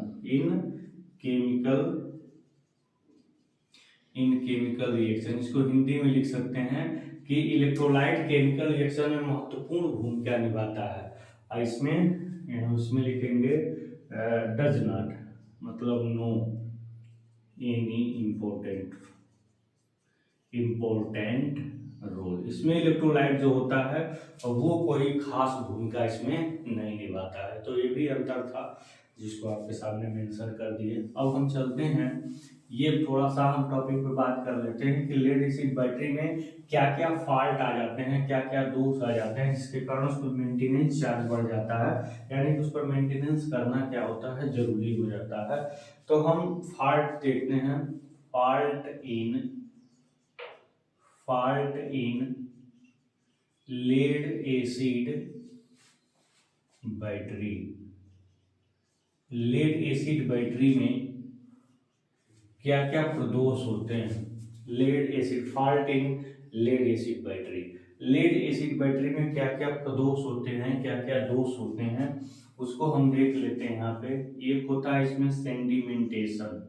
in chemical reaction. इसको हिंदी में लिख सकते हैं कि इलेक्ट्रोलाइट केमिकल रिएक्शन में महत्वपूर्ण भूमिका निभाता है। और उसमें लिखेंगे डज नॉट, मतलब नो एनी इम्पोर्टेंट रोल। इसमें इलेक्ट्रोलाइट जो होता है वो कोई खास भूमिका इसमें नहीं निभाता है। तो ये भी अंतर था जिसको आपके सामने मेंशन कर दिए। अब हम चलते हैं, ये थोड़ा सा हम टॉपिक पे बात कर लेते हैं कि लेड एसिड बैटरी में क्या क्या फॉल्ट आ जाते हैं, क्या क्या दोष आ जाते हैं जिसके कारण उस पर मेंटेनेंस चार्ज बढ़ जाता है, यानी कि उस पर मेंटेनेंस करना क्या होता है, जरूरी हो जाता है। तो हम फॉल्ट देखते हैं। Fault in lead acid battery. Lead acid battery में क्या क्या प्रदोष होते हैं। Lead acid, fault in lead acid battery. Lead acid battery में क्या क्या प्रदोष होते हैं, क्या क्या दोष होते हैं, उसको हम देख लेते हैं। यहाँ पे एक होता है इसमें सेंडिमेंटेशन।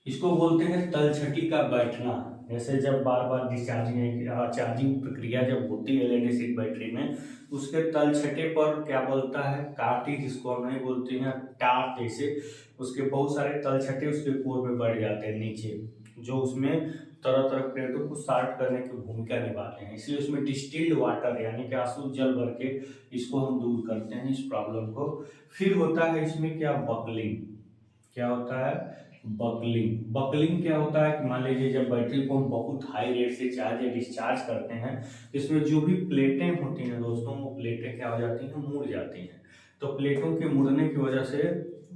इसको बोलते हैं तलछटी का बैठना। जैसे जब बार बार चार्जिंग प्रक्रिया जब होती है लेड एसिड बैटरी में, उसके तलछटे पर क्या बोलता है, काटी, जिसको हम नहीं बोलते हैं टार, जैसे उसके बहुत सारे तलछटे उसके कोर में बढ़ जाते हैं नीचे, जो उसमें तरह तरह प्लेटों को शार्ट करने की भूमिका निभाते हैं। इसलिए उसमें डिस्टिल्ड वाटर यानी कि आंसू जल भर के इसको हम दूर करते हैं, इस प्रॉब्लम को। फिर होता है इसमें क्या, बकलिंग। क्या होता है, बकलिंग। बकलिंग क्या होता है कि मान लीजिए जब बैटरी को हम बहुत हाई रेट से चार्ज या डिस्चार्ज करते हैं, इसमें जो भी प्लेटें होती हैं दोस्तों, वो प्लेटें क्या हो जाती हैं, मुड़ जाती हैं। तो प्लेटों के मुड़ने की वजह से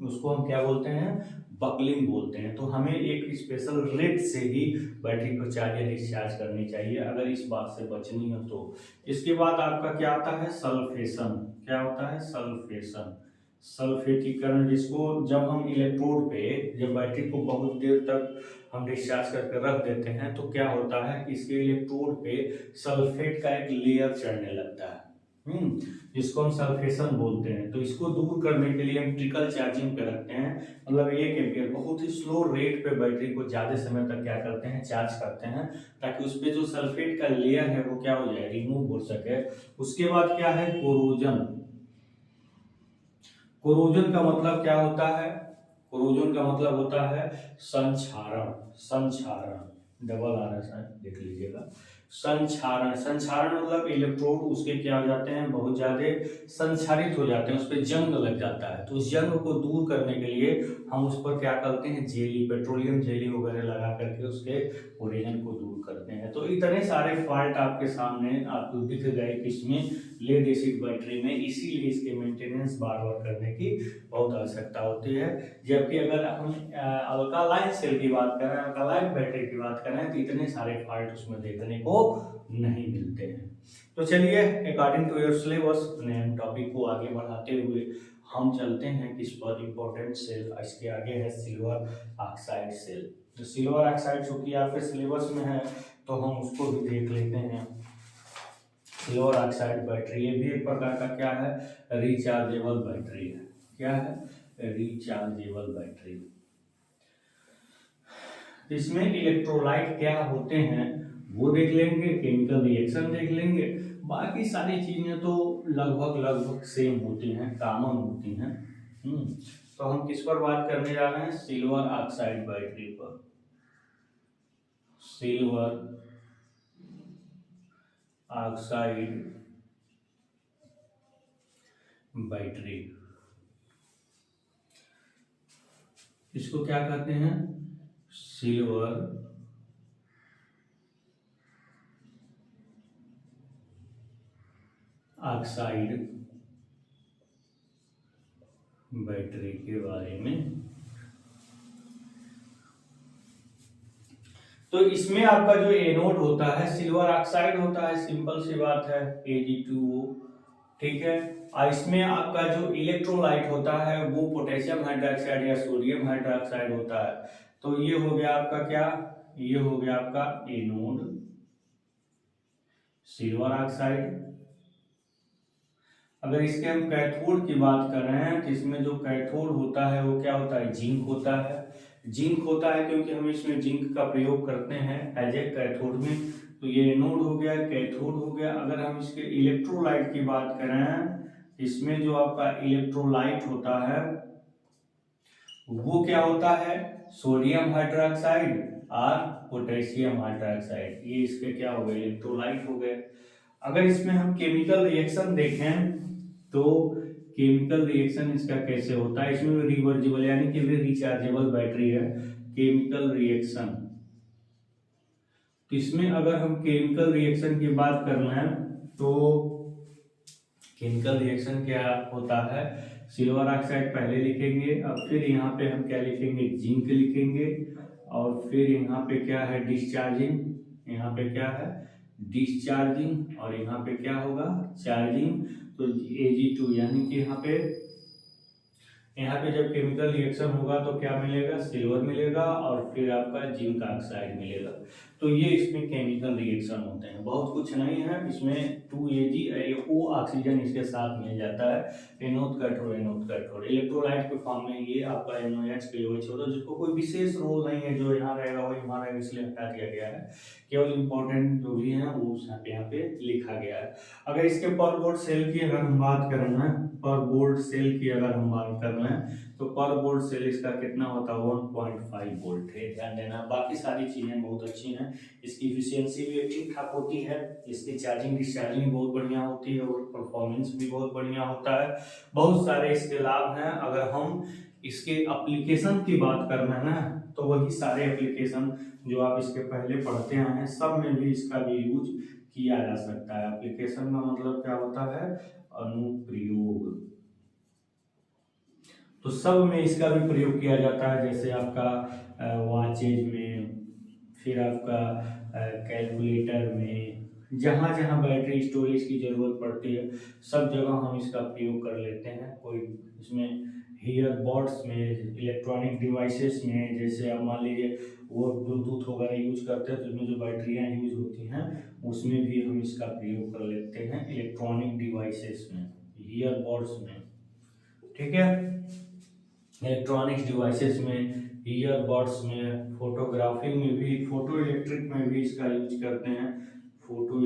उसको हम क्या बोलते हैं, बकलिंग बोलते हैं। तो हमें एक स्पेशल रेट से ही बैटरी को चार्ज या डिस्चार्ज करनी चाहिए, अगर इस बात से बचनी हो तो। इसके बाद आपका क्या आता है, सल्फेशन। क्या होता है, सल्फेशन। सल्फेटीकरण, जिसको जब हम इलेक्ट्रोड पे, जब बैटरी को बहुत देर तक हम डिस्चार्ज करके रख देते हैं, तो क्या होता है कि इसके इलेक्ट्रोड पे सल्फेट का एक लेयर चढ़ने लगता है, जिसको हम सल्फेशन बोलते हैं। तो इसको दूर करने के लिए हम ट्रिकल चार्जिंग पे रखते हैं, मतलब 1 एम्पियर बहुत ही स्लो रेट पे बैटरी को ज्यादा समय तक क्या करते हैं, चार्ज करते हैं, ताकि उस पे जो सल्फेट का लेयर है वो क्या हो जाए, रिमूव हो सके। उसके बाद क्या है, कोरोजन। कोरोजन का मतलब क्या होता है, कोरोजन का मतलब होता है संक्षारण। संक्षारण डबल आर है, देख लीजिएगा। संक्षारण, संक्षारण मतलब इलेक्ट्रोड उसके क्या हो जाते हैं, बहुत ज्यादा संक्षारित हो जाते हैं, उस पर जंग लग जाता है। तो उस जंग को दूर करने के लिए हम उस पर क्या करते हैं, जेली, पेट्रोलियम जेली वगैरह लगा करके उसके ओरिजिन को दूर करते हैं। तो इतने सारे फॉल्ट आपके सामने आपको दिख गए किसमें, लेड एसिड बैटरी में। इसीलिए इसके मेंटेनेंस बार बार करने की बहुत आवश्यकता होती है। जबकि अगर हम अल्कालाइन सेल की बात करें, अल्कालाइन बैटरी की बात करें, तो इतने सारे फॉल्ट उसमें देखने को नहीं मिलते हैं। तो चलिए, अकॉर्डिंग टू योर सिलेबस अपने टॉपिक को आगे बढ़ाते हुए हम चलते हैं किस पर, इम्पोर्टेंट सेल। इसके आगे है सिल्वर ऑक्साइड सेल। तो सिल्वर ऑक्साइड चूंकि आपके सिलेबस में है, तो हम उसको भी देख लेते हैं। सिल्वर ऑक्साइड बैटरी, ये भी एक प्रकार का क्या है, रिचार्जेबल बैटरी है। क्या है, रिचार्जेबल बैटरी। इसमें इलेक्ट्रोलाइट क्या होते हैं वो देख लेंगे, केमिकल रिएक्शन देख लेंगे, बाकी सारी चीजें तो लगभग लगभग सेम होती हैं, कॉमन होती हैं। तो हम किस पर बात करने जा रहे हैं, सिल्वर ऑक्साइड बैटरी पर। सिल्वर ऑक्साइड बैटरी, इसको क्या कहते हैं, सिल्वर ऑक्साइड बैटरी के बारे में। तो इसमें आपका जो एनोड होता है सिल्वर ऑक्साइड होता है, सिंपल सी बात है, Ag2O, ठीक है। और इसमें आपका जो इलेक्ट्रोलाइट होता है वो पोटेशियम हाइड्रोक्साइड या सोडियम हाइड्रोक्साइड होता है। तो ये हो गया आपका क्या, ये हो गया आपका एनोड सिल्वर ऑक्साइड। अगर इसके हम कैथोड की बात कर रहे हैं, तो इसमें जो कैथोड होता है वो क्या होता है, जिंक होता है। जिंक होता है क्योंकि हम इसमें जिंक का प्रयोग करते हैं एज ए कैथोड में। तो ये एनोड हो गया, कैथोड हो गया। अगर हम इसके इलेक्ट्रोलाइट की बात करें, इसमें जो आपका इलेक्ट्रोलाइट होता है वो क्या होता है, सोडियम हाइड्रोक्साइड और पोटेशियम हाइड्रोक्साइड। ये इसके क्या हो गए, इलेक्ट्रोलाइट हो गए। अगर इसमें हम केमिकल रिएक्शन देखें, तो केमिकल रिएक्शन इसका कैसे होता है, इसमें रिवर्जिबल यानी कि रिचार्जेबल बैटरी है। केमिकल रिएक्शन, तो इसमें अगर हम केमिकल रिएक्शन की बात कर रहे हैं, तो केमिकल रिएक्शन क्या होता है, सिल्वर ऑक्साइड पहले लिखेंगे, अब फिर यहाँ पे हम क्या लिखेंगे, जिंक लिखेंगे, और फिर यहाँ पे क्या है, डिस्चार्जिंग, यहाँ पे क्या है, डिस्चार्जिंग, और यहाँ पे क्या होगा, चार्जिंग। तो Ag2 यानी कि यहाँ पे जब केमिकल रिएक्शन होगा तो क्या मिलेगा, सिल्वर मिलेगा, और फिर आपका जिंक ऑक्साइड मिलेगा। तो ये इसमें केमिकल रिएक्शन होते हैं, बहुत कुछ नहीं है इसमें। 2Ag ऑक्सीजन इसके साथ मिल जाता है, anode cathode, anode cathode. Electrolyte के फॉर्म में ये आपका NOH KOH होता है, जिसको कोई विशेष रोल नहीं है, जो यहाँ रहेगा वो यहाँ रहेगा, इसलिए हटा दिया गया है। केवल इंपॉर्टेंट जो भी है वो यहाँ पे लिखा गया है। अगर इसके पर बोर्ड सेल की अगर हम बात करें ना, पर बोर्ड सेल की अगर हम बात कर रहे हैं, तो पर बोर्ड सेल इसका कितना होता है, 1.5 वोल्ट है, ध्यान देना। बाकी सारी चीजें बहुत अच्छी हैं, इसकी इफिशियंसी भी ठीक ठाक होती है, इसकी चार्जिंग डिस्चार्जिंग बहुत बढ़िया होती है, और परफॉर्मेंस भी बहुत बढ़िया होता है। बहुत सारे इसके लाभ हैं। अगर हम इसके एप्लीकेशन की बात कर रहे हैं ना, तो वही सारे एप्लीकेशन जो आप इसके पहले पढ़ते आए हैं सब में भी इसका भी यूज किया जा सकता है। एप्लीकेशन का मतलब क्या होता है? अनुप्रयोग। तो सब में इसका भी प्रयोग किया जाता है, जैसे आपका वॉचेज में, फिर आपका कैलकुलेटर में, जहाँ जहाँ बैटरी स्टोरेज की ज़रूरत पड़ती है सब जगह हम इसका प्रयोग कर लेते हैं। कोई इसमें ईयरबड्स में, इलेक्ट्रॉनिक डिवाइसेस में, जैसे आप मान लीजिए वो ब्लूटूथ वगैरह यूज करते हैं तो उसमें जो बैटरियाँ यूज होती हैं उसमें भी हम इसका प्रयोग कर लेते हैं, इलेक्ट्रॉनिक डिवाइसेस में, ईयरबड्स में। ठीक है, इलेक्ट्रॉनिक्स डिवाइसेस में, ईयरबड्स में, फोटोग्राफी में भी, फोटो इलेक्ट्रिक में भी इसका यूज करते हैं, फोटो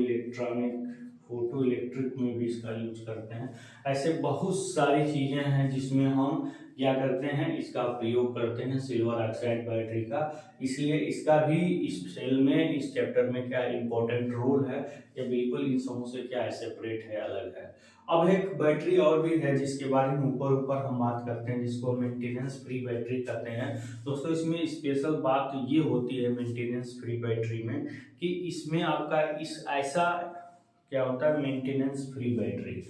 इलेक्ट्रिक में भी इसका यूज करते हैं। ऐसे बहुत सारी चीज़ें हैं जिसमें हम क्या करते हैं, इसका प्रयोग करते हैं सिल्वर ऑक्साइड बैटरी का। इसलिए इसका भी इस सेल में, इस चैप्टर में क्या इम्पोर्टेंट रोल है, ये बिल्कुल इन समूह से क्या है, सेपरेट है, अलग है। अब एक बैटरी और भी है जिसके बारे में ऊपर ऊपर हम बात करते हैं, जिसको मेंटेनेंस फ्री बैटरी कहते हैं। दोस्तों इसमें स्पेशल बात ये होती है मेंटेनेंस फ्री बैटरी में कि इसमें आपका इस ऐसा क्या होता है, मेंटेनेंस फ्री बैटरी,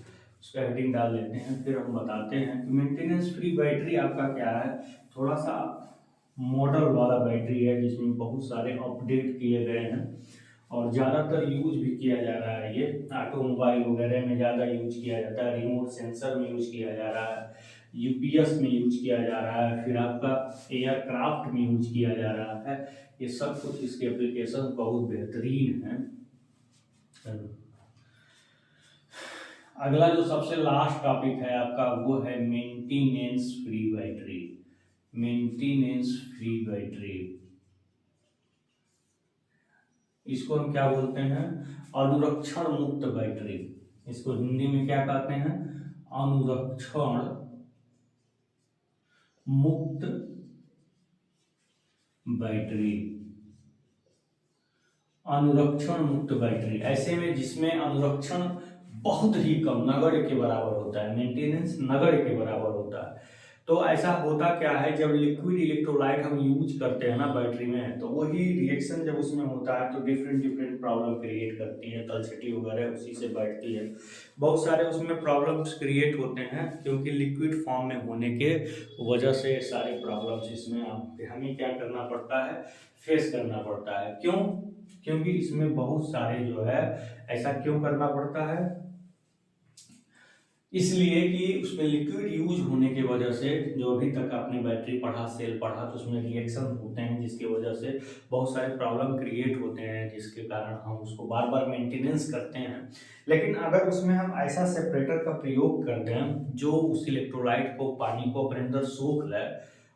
उसका हेडिंग डाल लेते हैं फिर हम बताते हैं कि मेंटेनेंस फ्री बैटरी आपका क्या है। थोड़ा सा मॉडल वाला बैटरी है जिसमें बहुत सारे अपडेट किए गए हैं और ज़्यादातर यूज भी किया जा रहा है। ये ऑटोमोबाइल वगैरह में ज़्यादा यूज किया जाता है, रिमोट सेंसर में यूज किया जा रहा है, यूपीएस में यूज किया जा रहा है, फिर आपका एयरक्राफ्ट में यूज किया जा रहा है। ये सब कुछ इसके एप्लीकेशन बहुत बेहतरीन है। अगला जो सबसे लास्ट टॉपिक है आपका वो है maintenance free battery. Maintenance free battery, इसको हम क्या बोलते हैं, अनुरक्षण मुक्त बैटरी। इसको हिंदी में क्या कहते हैं, अनुरक्षण मुक्त बैटरी। अनुरक्षण मुक्त बैटरी ऐसे में जिसमें अनुरक्षण बहुत ही कम, नगण्य के बराबर होता है, मेंटेनेंस नगण्य के बराबर होता है। तो ऐसा होता क्या है, जब लिक्विड इलेक्ट्रोलाइट हम यूज करते हैं ना बैटरी में, तो वही रिएक्शन जब उसमें होता है तो डिफरेंट डिफरेंट प्रॉब्लम क्रिएट करती है, तलछटी वगैरह उसी से बैठती है। बहुत सारे उसमें प्रॉब्लम्स क्रिएट होते हैं क्योंकि लिक्विड फॉर्म में होने के वजह से सारे प्रॉब्लम्स इसमें हमें क्या करना पड़ता है, फेस करना पड़ता है। क्यों? क्योंकि इसमें बहुत सारे जो है, ऐसा क्यों करना पड़ता है, इसलिए कि उसमें लिक्विड यूज होने की वजह से, जो अभी तक आपने बैटरी पढ़ा, सेल पढ़ा, तो उसमें रिएक्शन होते हैं जिसकी वजह से बहुत सारे प्रॉब्लम क्रिएट होते हैं, जिसके कारण हम उसको बार बार मेंटेनेंस करते हैं। लेकिन अगर उसमें हम ऐसा सेपरेटर का प्रयोग कर दें जो उस इलेक्ट्रोलाइट को, पानी को अपने अंदर सोख ले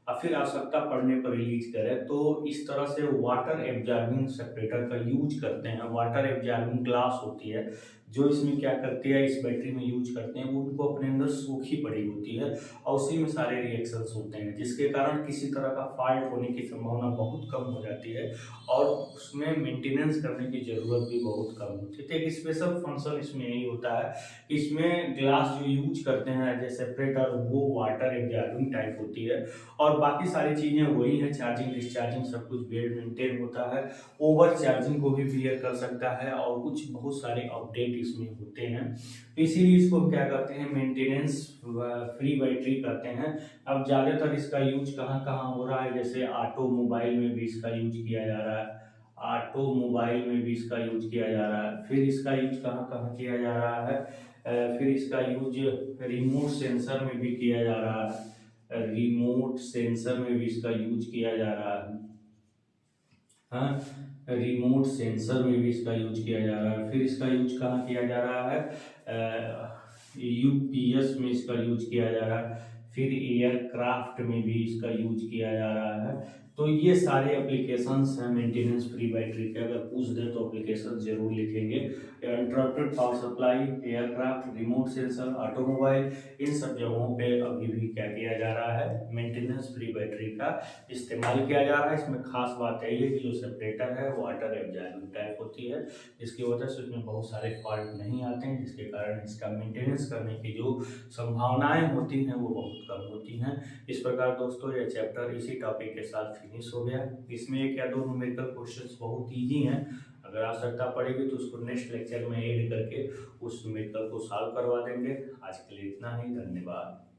और फिर आवश्यकता पड़ने पर रिलीज करे, तो इस तरह से वाटर एब्जॉर्बिंग सेपरेटर का यूज करते हैं। वाटर एब्जॉर्बिंग ग्लास होती है जो इसमें क्या करती है, इस बैटरी में यूज करते हैं, वो उनको अपने अंदर सूखी पड़ी होती है और उसी में सारे रिएक्शंस होते हैं, जिसके कारण किसी तरह का फॉल्ट होने की संभावना बहुत कम हो जाती है और उसमें मेंटेनेंस करने की जरूरत भी बहुत कम होती है। तो एक स्पेशल फंक्शन इसमें यही होता है कि इसमें ग्लास जो यूज करते हैं एज ए सेपरेटर, वो वाटर एब्जॉर्बिंग टाइप होती है और बाकी सारी चीज़ें वही है, चार्जिंग डिस्चार्जिंग सब कुछ वेल मेंटेन होता है, ओवर चार्जिंग को भी बियर कर सकता है और कुछ बहुत सारे अपडेट इसमें होते हैं। तो इसीलिए इसको हम क्या कहते हैं, मेंटेनेंस फ्री बैटरी कहते हैं। अब ज़्यादातर इसका यूज कहाँ कहाँ हो रहा है, जैसे ऑटोमोबाइल में भी इसका यूज किया जा रहा है, ऑटोमोबाइल में भी इसका यूज किया जा रहा है। फिर इसका यूज कहाँ कहाँ किया जा रहा है, फिर इसका यूज रिमोट सेंसर में भी किया जा रहा है, रिमोट सेंसर में भी इसका यूज किया जा रहा है। हाँ, रिमोट सेंसर में भी इसका यूज किया जा रहा है। फिर इसका यूज कहाँ किया जा रहा है, यूपीएस में इसका यूज किया जा रहा है। फिर एयरक्राफ्ट में भी इसका यूज किया जा रहा है। तो ये सारे एप्लीकेशंस हैं मेंटेनेंस फ्री बैटरी के। अगर पूछ दे तो एप्लीकेशन जरूर लिखेंगे। Interrupted power supply, aircraft, remote sensor, automobile, इन सब जगहों पे अभी भी क्या किया जा रहा है, मेंटेनेंस फ्री बैटरी का इस्तेमाल किया जा रहा है। इसमें खास बात है ये कि जो सेपरेटर है वाटर एब्जॉर्बिंग टाइप होती है, जिसकी वजह से उसमें बहुत सारे फॉल्ट नहीं आते हैं, जिसके कारण इसका मेंटेनेंस करने की जो संभावनाएं होती हैं वो बहुत कम होती हैं। इस प्रकार दोस्तों ये चैप्टर इसी टॉपिक के साथ फिनिश हो गया। इसमें एक या दो न्यूमेरिकल क्वेश्चंस बहुत ईजी हैं, अगर आवश्यकता पड़ेगी तो उसको नेक्स्ट लेक्चर में ऐड करके उस न्यूमेरिकल को सॉल्व करवा देंगे। आज के लिए इतना ही, धन्यवाद।